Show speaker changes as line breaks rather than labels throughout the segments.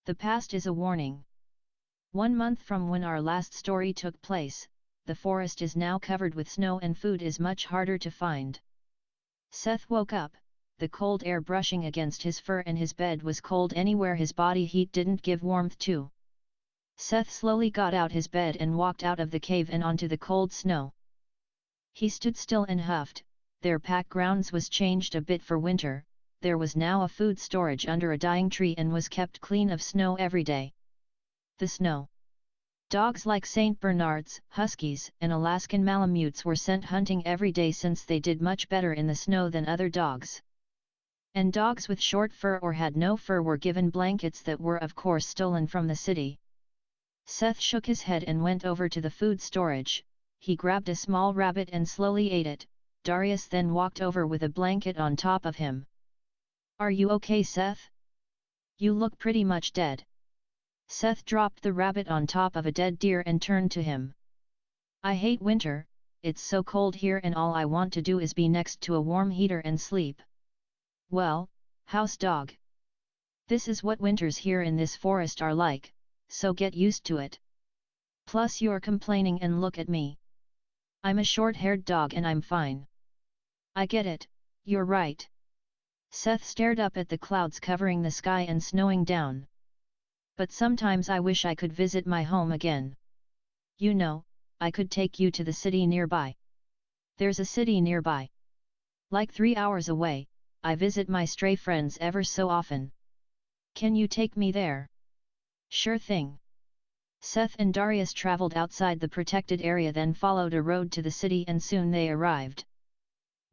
The past is a warning. 1 month from when our last story took place, the forest is now covered with snow and food is much harder to find. Seth woke up, the cold air brushing against his fur and his bed was cold anywhere his body heat didn't give warmth to. Seth slowly got out his bed and walked out of the cave and onto the cold snow. He stood still and huffed. Their pack grounds was changed a bit for winter, there was now a food storage under a dying tree and was kept clean of snow every day. The snow. Dogs like St. Bernards, Huskies, and Alaskan Malamutes were sent hunting every day since they did much better in the snow than other dogs. And dogs with short fur or had no fur were given blankets that were of course stolen from the city. Seth shook his head and went over to the food storage. He grabbed a small rabbit and slowly ate it. Darius then walked over with a blanket on top of him. "Are you okay, Seth? You look pretty much dead." Seth dropped the rabbit on top of a dead deer and turned to him. "I hate winter, it's so cold here and all I want to do is be next to a warm heater and sleep." "Well, house dog. This is what winters here in this forest are like, so get used to it. Plus you're complaining and look at me. I'm a short-haired dog and I'm fine." "I get it, you're right." Seth stared up at the clouds covering the sky and snowing down. "But sometimes I wish I could visit my home again. You know, I could take you to the city nearby." "There's a city nearby. Like 3 hours away, I visit my stray friends ever so often. Can you take me there?" "Sure thing." Seth and Darius traveled outside the protected area then followed a road to the city and soon they arrived.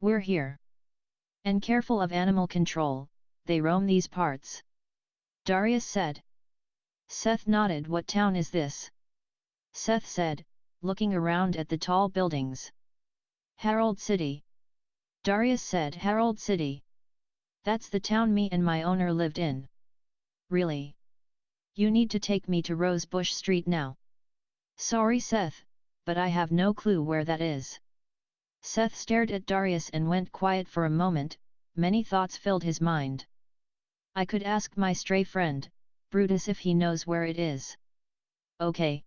"We're here. And careful of animal control, they roam these parts," Darius said. Seth nodded. "What town is this?" Seth said, looking around at the tall buildings. "Harold City." Darius said. "Harold City? That's the town me and my owner lived in." "Really? You need to take me to Rosebush Street now." "Sorry Seth, but I have no clue where that is." Seth stared at Darius and went quiet for a moment. Many thoughts filled his mind. "I could ask my stray friend, Brutus, if he knows where it is." "Okay."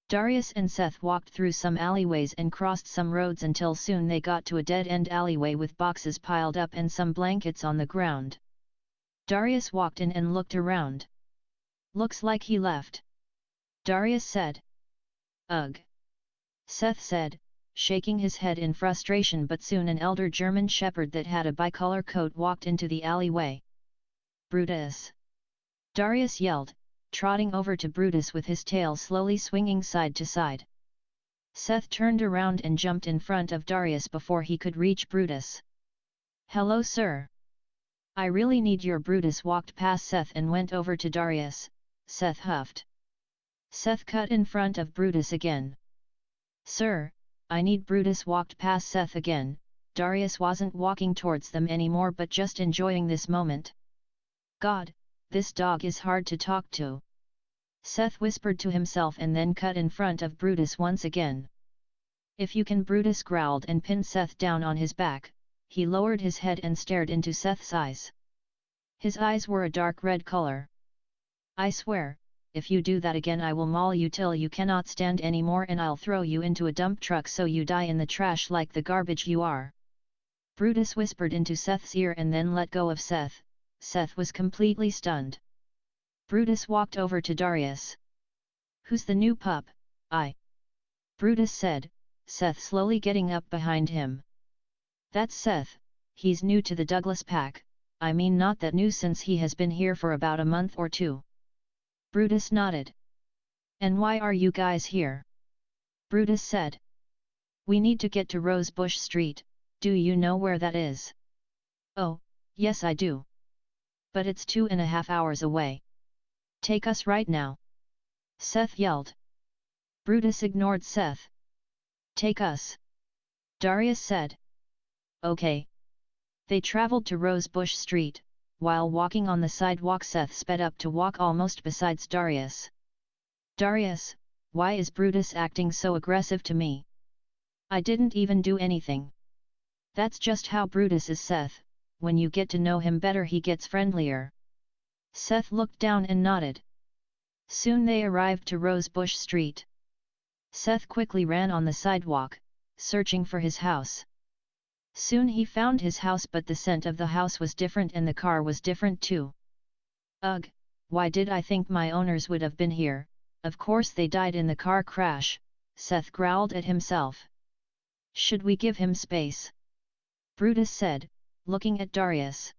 Darius and Seth walked through some alleyways and crossed some roads until soon they got to a dead-end alleyway with boxes piled up and some blankets on the ground. Darius walked in and looked around. "Looks like he left," Darius said. "Ugh," Seth said, shaking his head in frustration, but soon an elder German shepherd that had a bicolor coat walked into the alleyway. "Brutus!" Darius yelled, trotting over to Brutus with his tail slowly swinging side to side. Seth turned around and jumped in front of Darius before he could reach Brutus. "Hello sir. I really need your..." Brutus walked past Seth and went over to Darius. Seth huffed. Seth cut in front of Brutus again. "Sir, I need..." Brutus walked past Seth again. Darius wasn't walking towards them anymore but just enjoying this moment. "God, this dog is hard to talk to," Seth whispered to himself and then cut in front of Brutus once again. "If you can..." Brutus growled and pinned Seth down on his back. He lowered his head and stared into Seth's eyes. His eyes were a dark red color. "I swear, if you do that again I will maul you till you cannot stand anymore and I'll throw you into a dump truck so you die in the trash like the garbage you are," Brutus whispered into Seth's ear and then let go of Seth. Seth was completely stunned. Brutus walked over to Darius. "Who's the new pup?" "I," Brutus said, Seth slowly getting up behind him. "That's Seth, he's new to the Douglas pack, I mean not that new since he has been here for about a month or two." Brutus nodded. "And why are you guys here?" Brutus said. "We need to get to Rosebush Street, do you know where that is?" "Oh, yes I do. But it's 2.5 hours away. Take us right now," Seth yelled. Brutus ignored Seth. "Take us," Darius said. "Okay." They traveled to Rosebush Street. While walking on the sidewalk Seth sped up to walk almost beside Darius. "Darius, why is Brutus acting so aggressive to me? I didn't even do anything." "That's just how Brutus is, Seth, when you get to know him better he gets friendlier." Seth looked down and nodded. Soon they arrived to Rosebush Street. Seth quickly ran on the sidewalk, searching for his house. Soon he found his house, but the scent of the house was different and the car was different too. Ugh, why did I think my owners would have been here? Of course they died in the car crash, Seth growled at himself. Should we give him space? Brutus said, looking at Darius.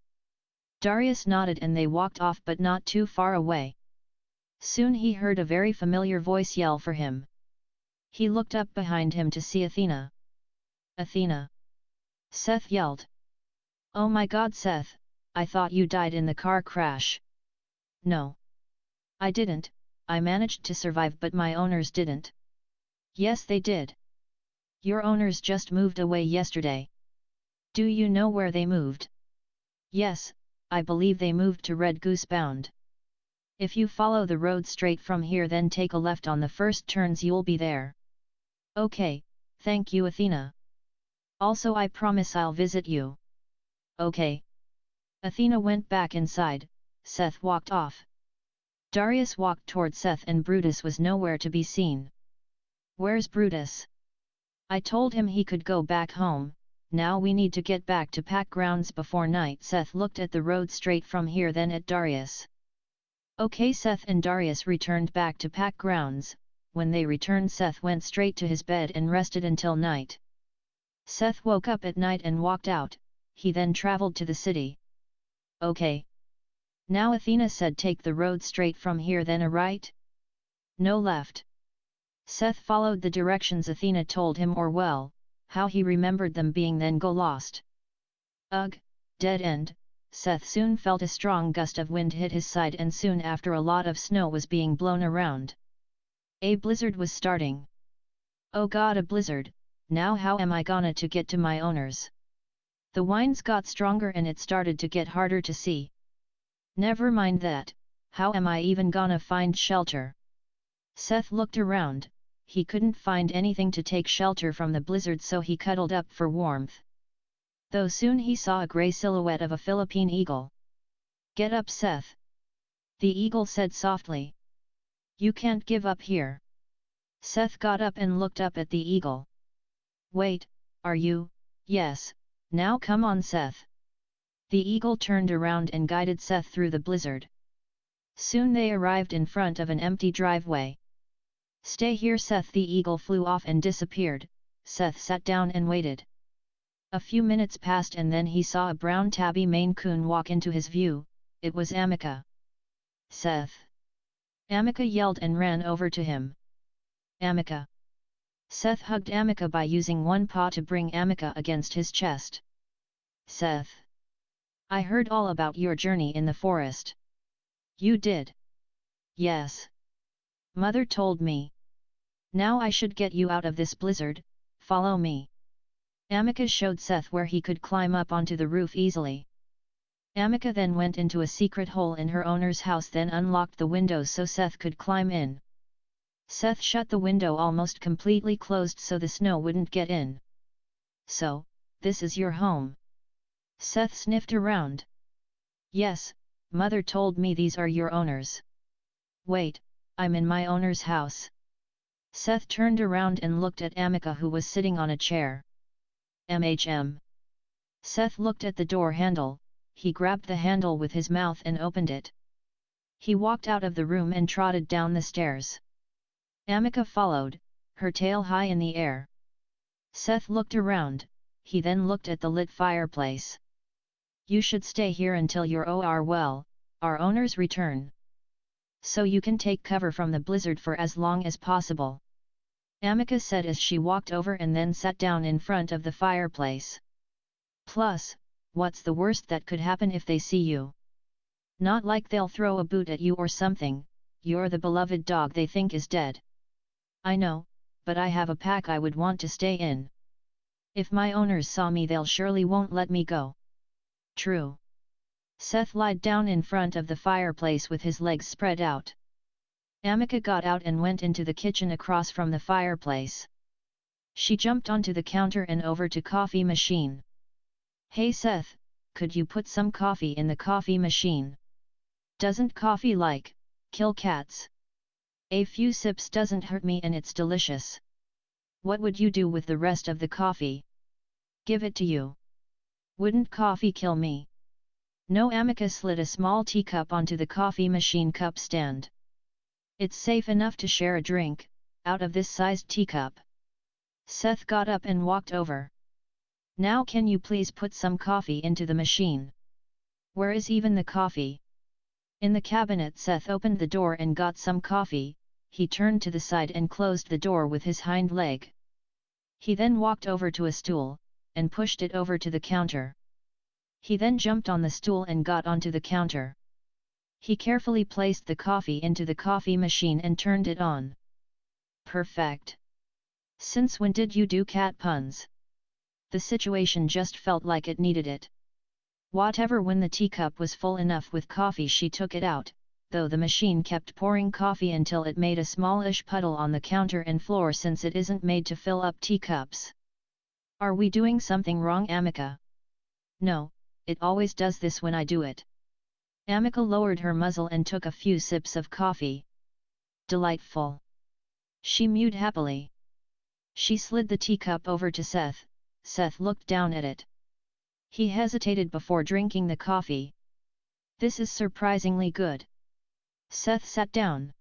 Darius nodded and they walked off, but not too far away. Soon he heard a very familiar voice yell for him. He looked up behind him to see Athena. Athena! Seth yelled. Oh my god, Seth, I thought you died in the car crash. No. I didn't, I managed to survive, but my owners didn't. Yes, they did. Your owners just moved away yesterday. Do you know where they moved? Yes, I believe they moved to Red Goose Bound. If you follow the road straight from here, then take a left on the first turns, you'll be there. Okay, thank you, Athena. Also, I promise I'll visit you. Okay. Athena went back inside. Seth walked off. Darius walked toward Seth and Brutus was nowhere to be seen. Where's Brutus? I told him he could go back home. Now we need to get back to Pack Grounds before night. Seth looked at the road straight from here, then at Darius. Okay, Seth and Darius returned back to Pack Grounds. When they returned, Seth went straight to his bed and rested until night. Seth woke up at night and walked out. He then traveled to the city. Okay. Now Athena said take the road straight from here, then a right? No, left. Seth followed the directions Athena told him, or well, how he remembered them being, then go lost. Ugh, dead end. Seth soon felt a strong gust of wind hit his side, and soon after a lot of snow was being blown around. A blizzard was starting. Oh god, a blizzard, now how am I gonna to get to my owners? The winds got stronger and it started to get harder to see. Never mind that, how am I even gonna find shelter? Seth looked around, he couldn't find anything to take shelter from the blizzard, so he cuddled up for warmth. Though soon he saw a grey silhouette of a Philippine eagle. Get up, Seth. The eagle said softly. You can't give up here. Seth got up and looked up at the eagle. Wait, are you? Yes, now come on, Seth. The eagle turned around and guided Seth through the blizzard. Soon they arrived in front of an empty driveway. Stay here, Seth. The eagle flew off and disappeared. Seth sat down and waited. A few minutes passed and then he saw a brown tabby Maine Coon walk into his view. It was Amika. Seth! Amika yelled and ran over to him. Amika! Seth hugged Amika by using one paw to bring Amika against his chest. Seth! I heard all about your journey in the forest. You did? Yes. Mother told me. Now I should get you out of this blizzard, follow me. Amika showed Seth where he could climb up onto the roof easily. Amika then went into a secret hole in her owner's house, then unlocked the windows so Seth could climb in. Seth shut the window almost completely closed so the snow wouldn't get in. So, this is your home? Seth sniffed around. Yes, Mother told me these are your owners. Wait, I'm in my owner's house. Seth turned around and looked at Amika, who was sitting on a chair. Seth looked at the door handle, he grabbed the handle with his mouth and opened it. He walked out of the room and trotted down the stairs. Amika followed, her tail high in the air. Seth looked around, he then looked at the lit fireplace. You should stay here until our owners return. So you can take cover from the blizzard for as long as possible. Amika said as she walked over and then sat down in front of the fireplace. Plus, what's the worst that could happen if they see you? Not like they'll throw a boot at you or something, you're the beloved dog they think is dead. I know, but I have a pack I would want to stay in. If my owners saw me, they'll surely won't let me go. True. Seth lied down in front of the fireplace with his legs spread out. Amika got out and went into the kitchen across from the fireplace. She jumped onto the counter and over to coffee machine. Hey Seth, could you put some coffee in the coffee machine? Doesn't coffee kill cats? A few sips doesn't hurt me and it's delicious. What would you do with the rest of the coffee? Give it to you. Wouldn't coffee kill me? No. Amica slid a small teacup onto the coffee machine cup stand. It's safe enough to share a drink, out of this sized teacup. Seth got up and walked over. Now can you please put some coffee into the machine? Where is even the coffee? In the cabinet. Seth opened the door and got some coffee. He turned to the side and closed the door with his hind leg. He then walked over to a stool, and pushed it over to the counter. He then jumped on the stool and got onto the counter. He carefully placed the coffee into the coffee machine and turned it on. Perfect. Since when did you do cat puns? The situation just felt like it needed it. Whatever. When the teacup was full enough with coffee, she took it out, though the machine kept pouring coffee until it made a smallish puddle on the counter and floor since it isn't made to fill up teacups. Are we doing something wrong, Amica? No, it always does this when I do it. Amica lowered her muzzle and took a few sips of coffee. Delightful. She mewed happily. She slid the teacup over to Seth. Seth looked down at it. He hesitated before drinking the coffee. This is surprisingly good. Seth sat down.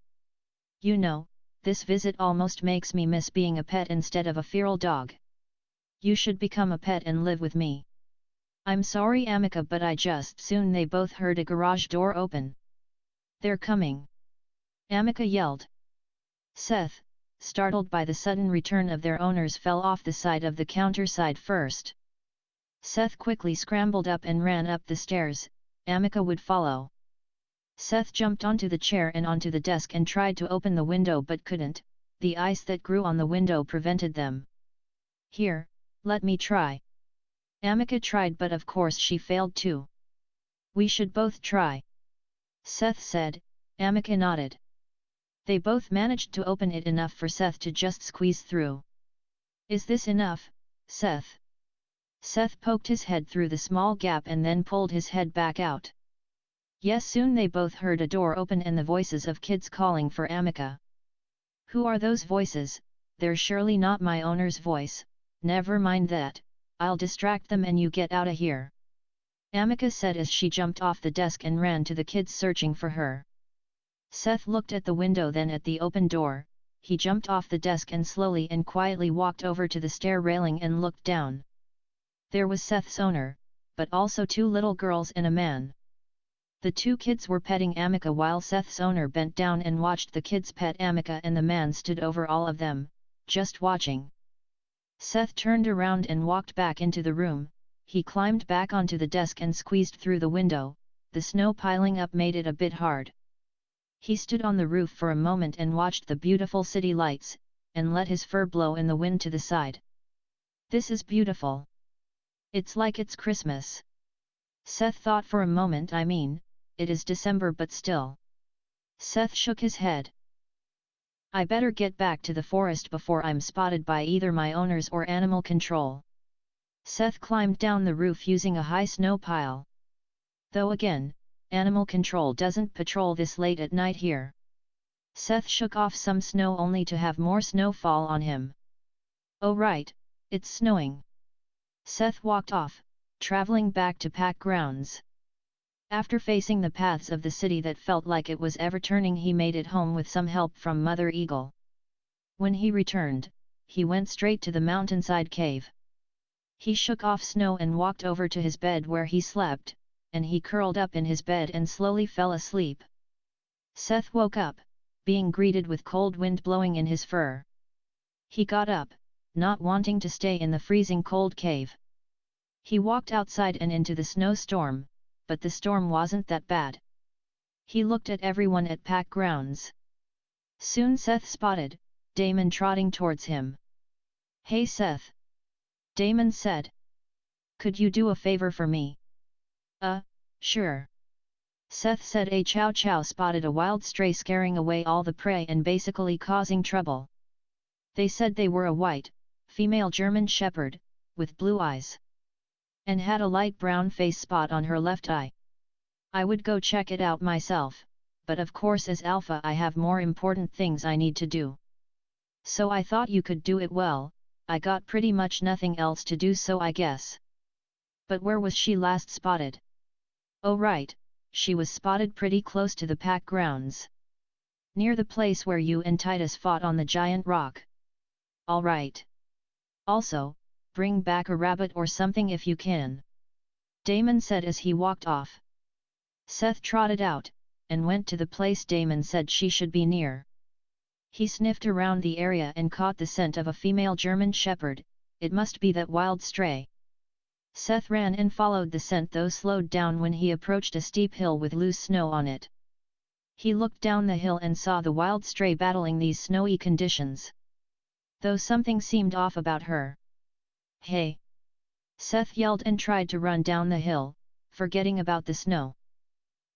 You know, this visit almost makes me miss being a pet instead of a feral dog. You should become a pet and live with me. I'm sorry, Amica, but I just. Soon they both heard a garage door open. They're coming! Amica yelled. Seth, startled by the sudden return of their owners, fell off the side of the counter side first. Seth quickly scrambled up and ran up the stairs. Amica would follow. Seth jumped onto the chair and onto the desk and tried to open the window but couldn't. The ice that grew on the window prevented them. Here, let me try. Amica tried, but of course she failed too. We should both try, Seth said. Amica nodded. They both managed to open it enough for Seth to just squeeze through. Is this enough, Seth? Seth poked his head through the small gap and then pulled his head back out. Yes. Soon they both heard a door open and the voices of kids calling for Amica. Who are those voices? They're surely not my owner's voice. Never mind that, I'll distract them and you get outta here, Amica said as she jumped off the desk and ran to the kids searching for her. Seth looked at the window, then at the open door. He jumped off the desk and slowly and quietly walked over to the stair railing and looked down. There was Seth's owner, but also two little girls and a man. The two kids were petting Amica while Seth's owner bent down and watched the kids pet Amica, and the man stood over all of them, just watching. Seth turned around and walked back into the room. He climbed back onto the desk and squeezed through the window. The snow piling up made it a bit hard. He stood on the roof for a moment and watched the beautiful city lights, and let his fur blow in the wind to the side. This is beautiful. It's like it's Christmas. Seth thought for a moment. I mean, it is December, but still. Seth shook his head. I better get back to the forest before I'm spotted by either my owners or animal control. Seth climbed down the roof using a high snow pile. Though again, animal control doesn't patrol this late at night here. Seth shook off some snow only to have more snow fall on him. Oh right, it's snowing. Seth walked off, traveling back to pack grounds. After facing the paths of the city that felt like it was ever turning, he made it home with some help from Mother Eagle. When he returned, he went straight to the mountainside cave. He shook off snow and walked over to his bed where he slept, and he curled up in his bed and slowly fell asleep. Seth woke up, being greeted with cold wind blowing in his fur. He got up, not wanting to stay in the freezing cold cave. He walked outside and into the snowstorm, but the storm wasn't that bad. He looked at everyone at pack grounds. Soon Seth spotted Damon trotting towards him. Hey Seth! Damon said. Could you do a favor for me? Sure. Seth said. A chow chow spotted a wild stray scaring away all the prey and basically causing trouble. They said they were a white, female German shepherd, with blue eyes. And had a light brown face spot on her left eye. I would go check it out myself, but of course as Alpha I have more important things I need to do. So I thought you could do it well, I got pretty much nothing else to do, so I guess. But where was she last spotted? Oh right, she was spotted pretty close to the pack grounds. Near the place where you and Titus fought on the giant rock. Alright. Also, bring back a rabbit or something if you can. Damon said as he walked off. Seth trotted out, and went to the place Damon said she should be near. He sniffed around the area and caught the scent of a female German Shepherd. It must be that wild stray. Seth ran and followed the scent, though slowed down when he approached a steep hill with loose snow on it. He looked down the hill and saw the wild stray battling these snowy conditions. Though something seemed off about her. Hey! Seth yelled and tried to run down the hill, forgetting about the snow.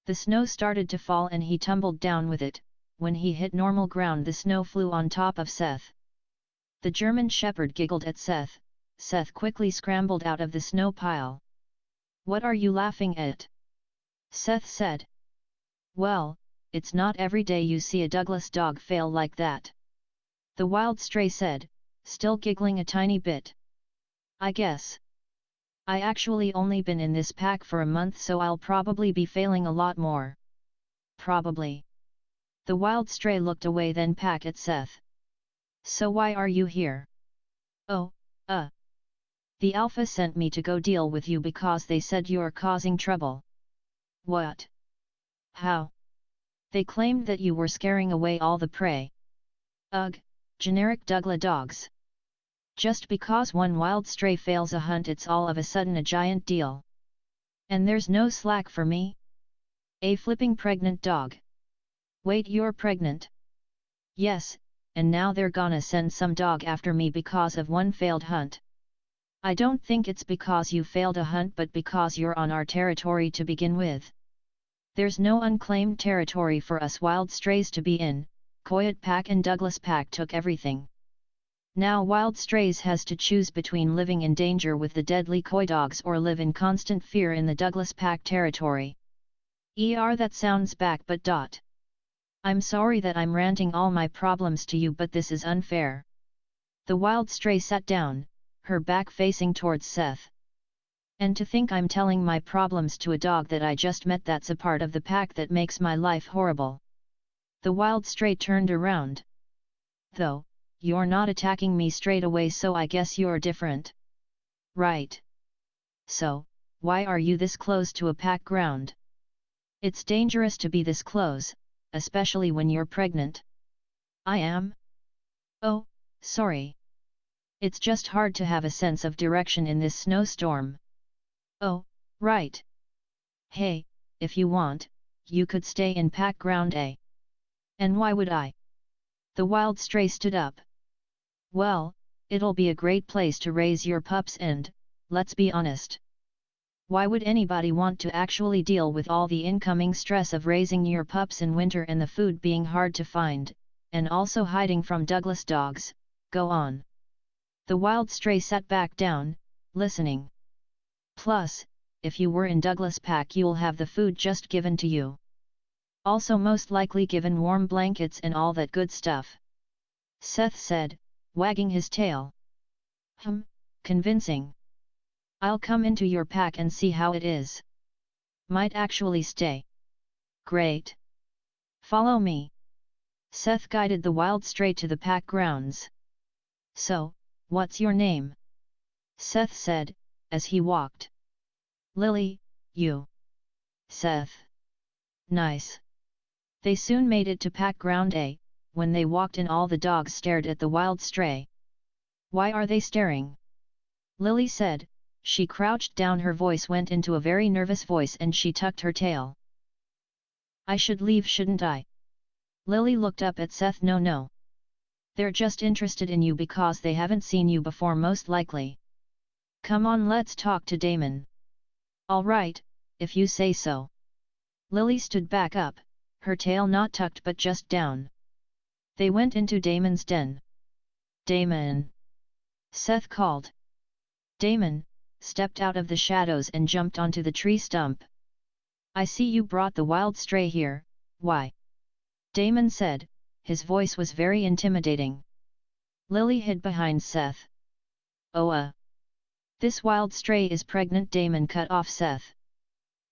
The snow started to fall and he tumbled down with it. When he hit normal ground, the snow flew on top of Seth. The German Shepherd giggled at Seth. Seth quickly scrambled out of the snow pile. What are you laughing at? Seth said. Well, it's not every day you see a Douglas dog fail like that. The wild stray said, still giggling a tiny bit. I guess. I actually only been in this pack for a month, so I'll probably be failing a lot more. Probably. The wild stray looked away, then back at Seth. So why are you here? Oh, the Alpha sent me to go deal with you because they said you're causing trouble. What? How? They claimed that you were scaring away all the prey. Ugh, generic Douglas dogs. Just because one wild stray fails a hunt, it's all of a sudden a giant deal. And there's no slack for me? A flipping pregnant dog. Wait, you're pregnant? Yes, and now they're gonna send some dog after me because of one failed hunt. I don't think it's because you failed a hunt, but because you're on our territory to begin with. There's no unclaimed territory for us wild strays to be in. Coyote Pack and Douglas Pack took everything. Now wild strays has to choose between living in danger with the deadly coy dogs or live in constant fear in the Douglas Pack territory. That sounds back, but I'm sorry that I'm ranting all my problems to you, but this is unfair. The wild stray sat down, her back facing towards Seth. And to think I'm telling my problems to a dog that I just met, that's a part of the pack that makes my life horrible. The wild stray turned around. Though, you're not attacking me straight away, so I guess you're different. Right. So, why are you this close to a pack ground? It's dangerous to be this close, especially when you're pregnant. I am? Oh, sorry. It's just hard to have a sense of direction in this snowstorm. Oh, right. Hey, if you want, you could stay in pack ground A. And why would I? The wild stray stood up. Well, it'll be a great place to raise your pups and, let's be honest. Why would anybody want to actually deal with all the incoming stress of raising your pups in winter and the food being hard to find, and also hiding from Douglas dogs? Go on. The wild stray sat back down, listening. Plus, if you were in Douglas Pack, you'll have the food just given to you. Also most likely given warm blankets and all that good stuff. Seth said, wagging his tail. Convincing. I'll come into your pack and see how it is. Might actually stay. Great. Follow me. Seth guided the wild stray to the pack grounds. So, what's your name? Seth said, as he walked. Lily, you. Seth. Nice. They soon made it to pack ground A. When they walked in, all the dogs stared at the wild stray. Why are they staring? Lily said. She crouched down, her voice went into a very nervous voice and she tucked her tail. I should leave, shouldn't I? Lily looked up at Seth. No. They're just interested in you because they haven't seen you before, most likely. Come on, let's talk to Damon. All right, if you say so. Lily stood back up, her tail not tucked but just down. They went into Damon's den. Damon! Seth called. Damon stepped out of the shadows and jumped onto the tree stump. I see you brought the wild stray here. Why? Damon said, his voice was very intimidating. Lily hid behind Seth. Oh this wild stray is pregnant. Damon cut off Seth.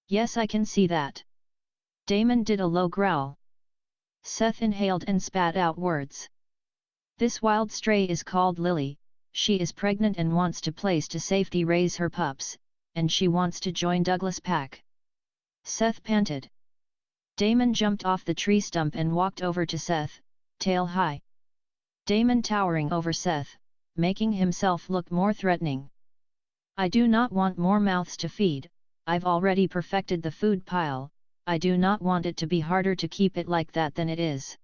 Yes, I can see that. Damon did a low growl. Seth inhaled and spat out words. This wild stray is called Lily, she is pregnant and wants to place to safety raise her pups, and she wants to join Douglas' pack. Seth panted. Damon jumped off the tree stump and walked over to Seth, tail high. Damon towering over Seth, making himself look more threatening. I do not want more mouths to feed, I've already perfected the food pile, I do not want it to be harder to keep it like that than it is.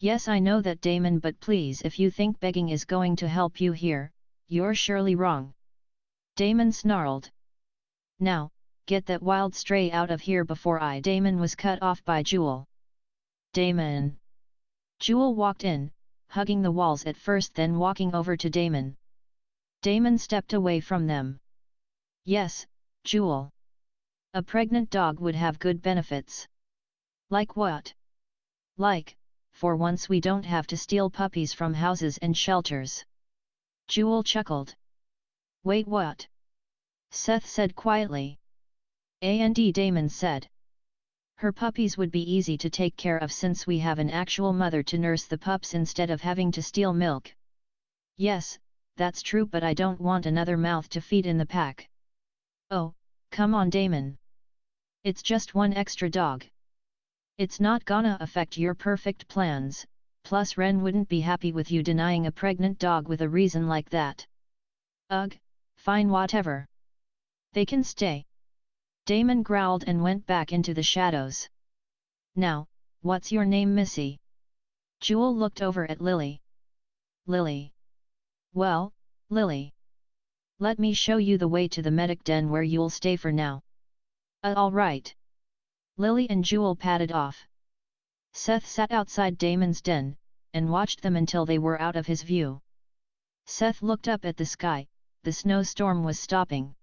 Yes, I know that, Damon, but please, if you think begging is going to help you here, you're surely wrong. Damon snarled. Now, get that wild stray out of here before I. Damon was cut off by Jewel. Damon. Jewel walked in, hugging the walls at first, then walking over to Damon. Damon stepped away from them. Yes, Jewel. A pregnant dog would have good benefits. Like what? Like, for once we don't have to steal puppies from houses and shelters. Jewel chuckled. Wait, what? Seth said quietly. And Damon said. Her puppies would be easy to take care of since we have an actual mother to nurse the pups instead of having to steal milk. Yes, that's true, but I don't want another mouth to feed in the pack. Oh, come on, Damon. It's just one extra dog. It's not gonna affect your perfect plans, plus Ren wouldn't be happy with you denying a pregnant dog with a reason like that. Ugh, fine, whatever. They can stay. Damon growled and went back into the shadows. Now, what's your name, Missy? Jewel looked over at Lily. Lily. Well, Lily. Let me show you the way to the medic den where you'll stay for now. All right. Lily and Jewel padded off. Seth sat outside Damon's den, and watched them until they were out of his view. Seth looked up at the sky, the snowstorm was stopping.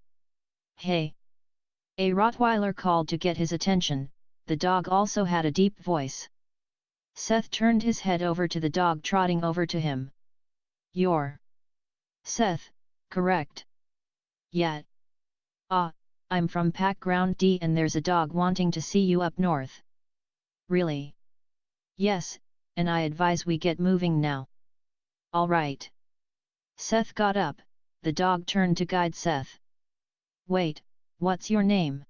Hey! A Rottweiler called to get his attention, the dog also had a deep voice. Seth turned his head over to the dog trotting over to him. You're Seth, correct? Yeah. I'm from Pack Ground D and there's a dog wanting to see you up north. Really? Yes, and I advise we get moving now. All right. Seth got up, the dog turned to guide Seth. Wait, what's your name?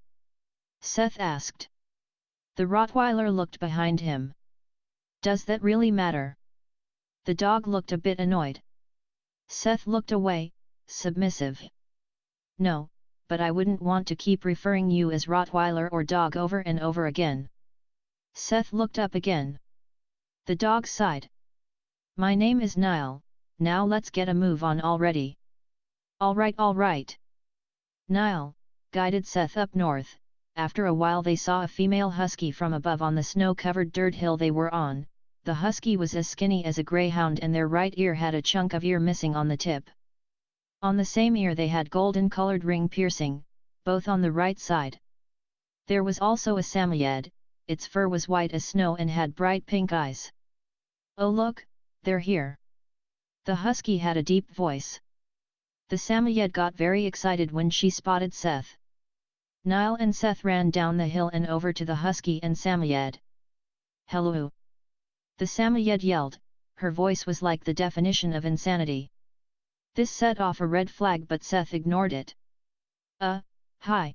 Seth asked. The Rottweiler looked behind him. Does that really matter? The dog looked a bit annoyed. Seth looked away, submissive. No, but I wouldn't want to keep referring you as Rottweiler or dog over and over again. Seth looked up again. The dog sighed. My name is Niall, now let's get a move on already. All right. Niall guided Seth up north. After a while they saw a female husky from above on the snow-covered dirt hill they were on. The husky was as skinny as a greyhound and their right ear had a chunk of ear missing on the tip. On the same ear they had golden-colored ring piercing, both on the right side. There was also a Samoyed, its fur was white as snow and had bright pink eyes. Oh look, they're here. The husky had a deep voice. The Samoyed got very excited when she spotted Seth. Niall and Seth ran down the hill and over to the husky and Samoyed. Hello! The Samoyed yelled, her voice was like the definition of insanity. This set off a red flag but Seth ignored it. Hi.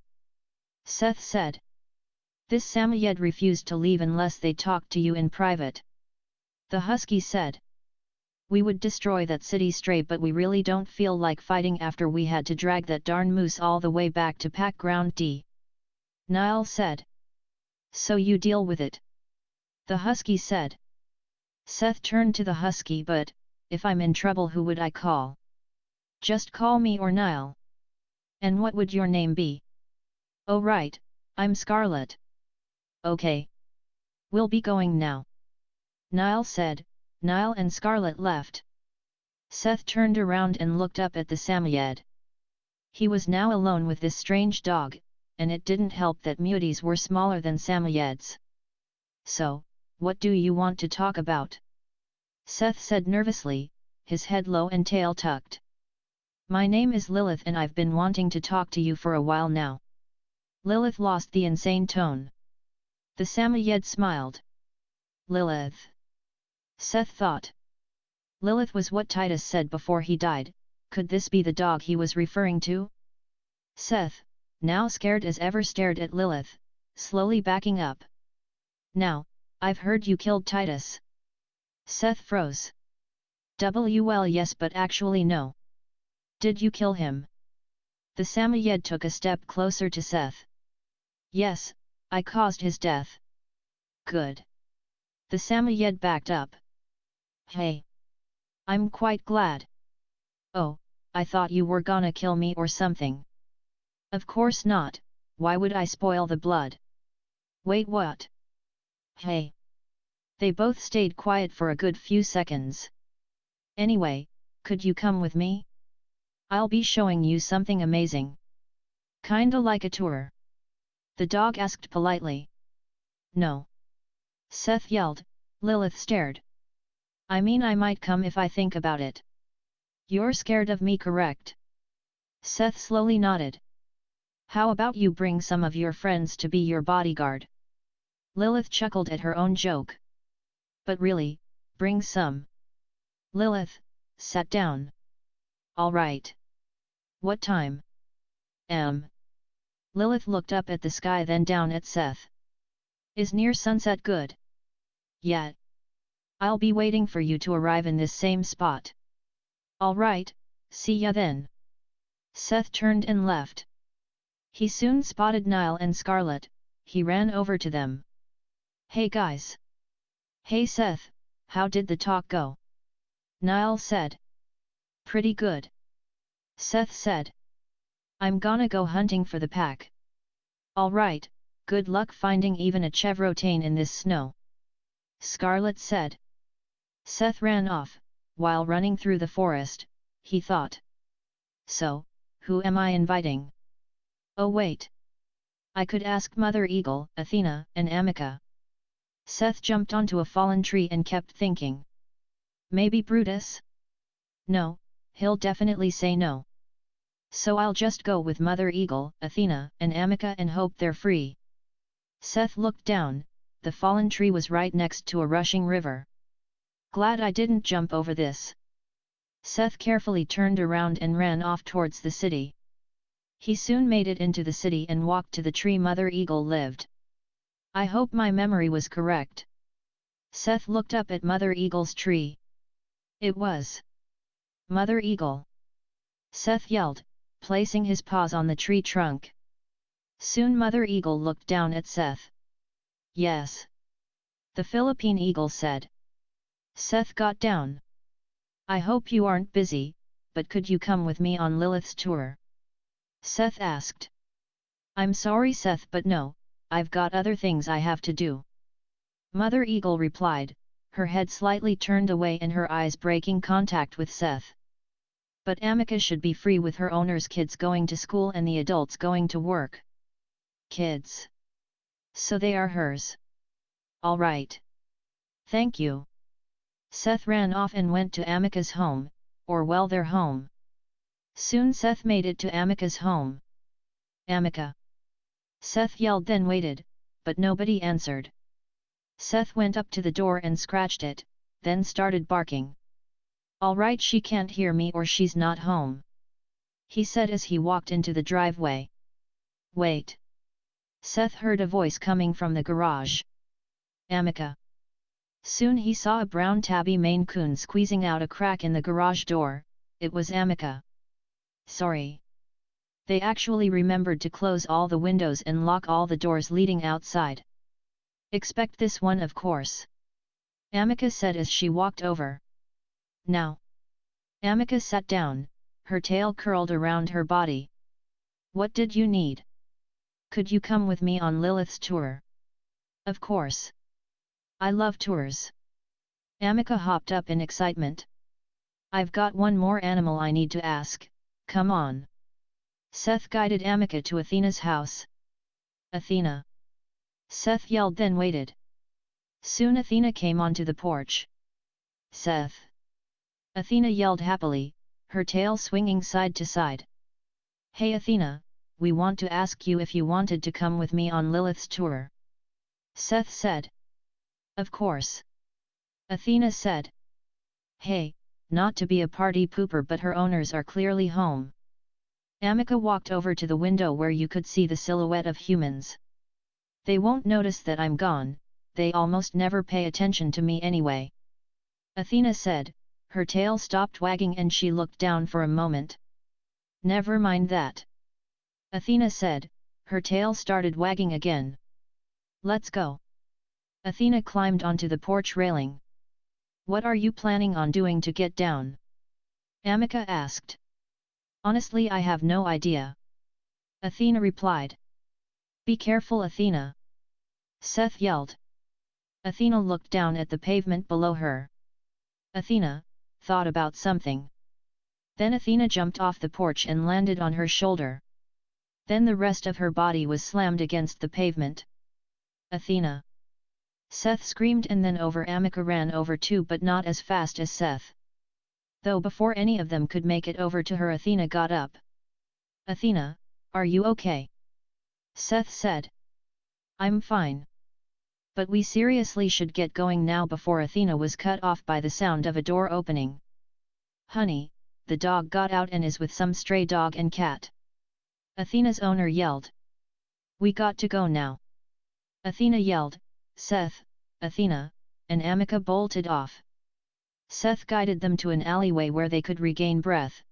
Seth said. This Samoyed refused to leave unless they talked to you in private. The husky said. We would destroy that city stray but we really don't feel like fighting after we had to drag that darn moose all the way back to Pack Ground D. Niall said. So you deal with it. The husky said. Seth turned to the husky, but, if I'm in trouble who would I call? Just call me or Niall. And what would your name be? Oh right, I'm Scarlet. Okay. We'll be going now. Niall said. Niall and Scarlet left. Seth turned around and looked up at the Samoyed. He was now alone with this strange dog, and it didn't help that muties were smaller than Samoyeds. So, What do you want to talk about? Seth said nervously, his head low and tail tucked. My name is Lilith and I've been wanting to talk to you for a while now. Lilith lost the insane tone. The Samoyed smiled. Lilith. Seth thought. Lilith was what Titus said before he died, could this be the dog he was referring to? Seth, now scared as ever, stared at Lilith, slowly backing up. Now, I've heard you killed Titus. Seth froze. Well yes, but actually no. Did you kill him? The Samoyed took a step closer to Seth. Yes, I caused his death. Good. The Samoyed backed up. Hey. I'm quite glad. Oh, I thought you were gonna kill me or something. Of course not, why would I spoil the blood? Wait, what? Hey. They both stayed quiet for a good few seconds. Anyway, could you come with me? I'll be showing you something amazing. Kinda like a tour. The dog asked politely. No. Seth yelled. Lilith stared. I mean, I might come if I think about it. You're scared of me, correct? Seth slowly nodded. How about you bring some of your friends to be your bodyguard? Lilith chuckled at her own joke. But really, bring some. Lilith, sat down. All right. What time? Lilith looked up at the sky, then down at Seth. Is near sunset good? Yeah. I'll be waiting for you to arrive in this same spot. All right, see ya then. Seth turned and left. He soon spotted Niall and Scarlet. He ran over to them. Hey guys. Hey Seth, how did the talk go? Niall said. Pretty good. Seth said. I'm gonna go hunting for the pack. All right, good luck finding even a chevrotain in this snow. Scarlet said. Seth ran off. While running through the forest, he thought. So, who am I inviting? Oh wait. I could ask Mother Eagle, Athena, and Amica. Seth jumped onto a fallen tree and kept thinking. Maybe Brutus? No, he'll definitely say no. So I'll just go with Mother Eagle, Athena, and Amica and hope they're free. Seth looked down, the fallen tree was right next to a rushing river. Glad I didn't jump over this. Seth carefully turned around and ran off towards the city. He soon made it into the city and walked to the tree Mother Eagle lived. I hope my memory was correct. Seth looked up at Mother Eagle's tree. It was. Mother Eagle. Seth yelled, placing his paws on the tree trunk. Soon Mother Eagle looked down at Seth. Yes. The Philippine Eagle said. Seth got down. I hope you aren't busy, but could you come with me on Lilith's tour? Seth asked. I'm sorry Seth, but no, I've got other things I have to do. Mother Eagle replied, her head slightly turned away and her eyes breaking contact with Seth. But Amica should be free with her owner's kids going to school and the adults going to work. Kids. So they are hers. All right. Thank you. Seth ran off and went to Amica's home, or well, their home. Soon Seth made it to Amica's home. Amica. Seth yelled, then waited, but nobody answered. Seth went up to the door and scratched it, then started barking. All right, she can't hear me or she's not home, he said as he walked into the driveway. Wait. Seth heard a voice coming from the garage. Amica. Soon he saw a brown tabby Maine Coon squeezing out a crack in the garage door. It was Amica. Sorry. They actually remembered to close all the windows and lock all the doors leading outside. Expect this one, of course. Amica said as she walked over. Now. Amica sat down, her tail curled around her body. What did you need? Could you come with me on Lilith's tour? Of course. I love tours. Amica hopped up in excitement. I've got one more animal I need to ask, come on. Seth guided Amica to Athena's house. Athena. Seth yelled, then waited. Soon Athena came onto the porch. Seth! Athena yelled happily, her tail swinging side to side. Hey Athena, we want to ask you if you wanted to come with me on Lilith's tour. Seth said. Of course. Athena said. Hey, not to be a party pooper, but her owners are clearly home. Amika walked over to the window where you could see the silhouette of humans. They won't notice that I'm gone, they almost never pay attention to me anyway. Athena said, her tail stopped wagging and she looked down for a moment. Never mind that. Athena said, her tail started wagging again. Let's go. Athena climbed onto the porch railing. What are you planning on doing to get down? Amika asked. Honestly, I have no idea. Athena replied. Be careful, Athena. Seth yelled. Athena looked down at the pavement below her. Athena thought about something. Then Athena jumped off the porch and landed on her shoulder. Then the rest of her body was slammed against the pavement. Athena! Seth screamed, and then Amika ran over too, but not as fast as Seth. Though before any of them could make it over to her, Athena got up. Athena, are you okay? Seth said. I'm fine. But we seriously should get going now before Athena was cut off by the sound of a door opening. Honey, the dog got out and is with some stray dog and cat. Athena's owner yelled. We got to go now. Athena yelled. Seth, Athena, and Amika bolted off. Seth guided them to an alleyway where they could regain breath.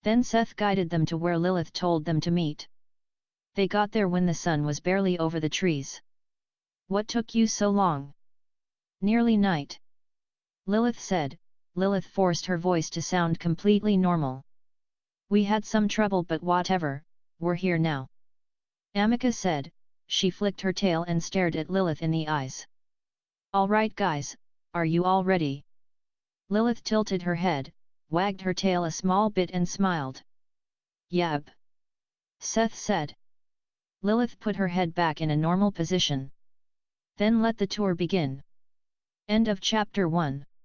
Then Seth guided them to where Lilith told them to meet. They got there when the sun was barely over the trees. What took you so long? Nearly night. Lilith said. Lilith forced her voice to sound completely normal. We had some trouble, but whatever, we're here now. Amika said. She flicked her tail and stared at Lilith in the eyes. Alright guys, are you all ready? Lilith tilted her head, wagged her tail a small bit and smiled. Yep. Seth said. Lilith put her head back in a normal position. Then let the tour begin. End of chapter 1.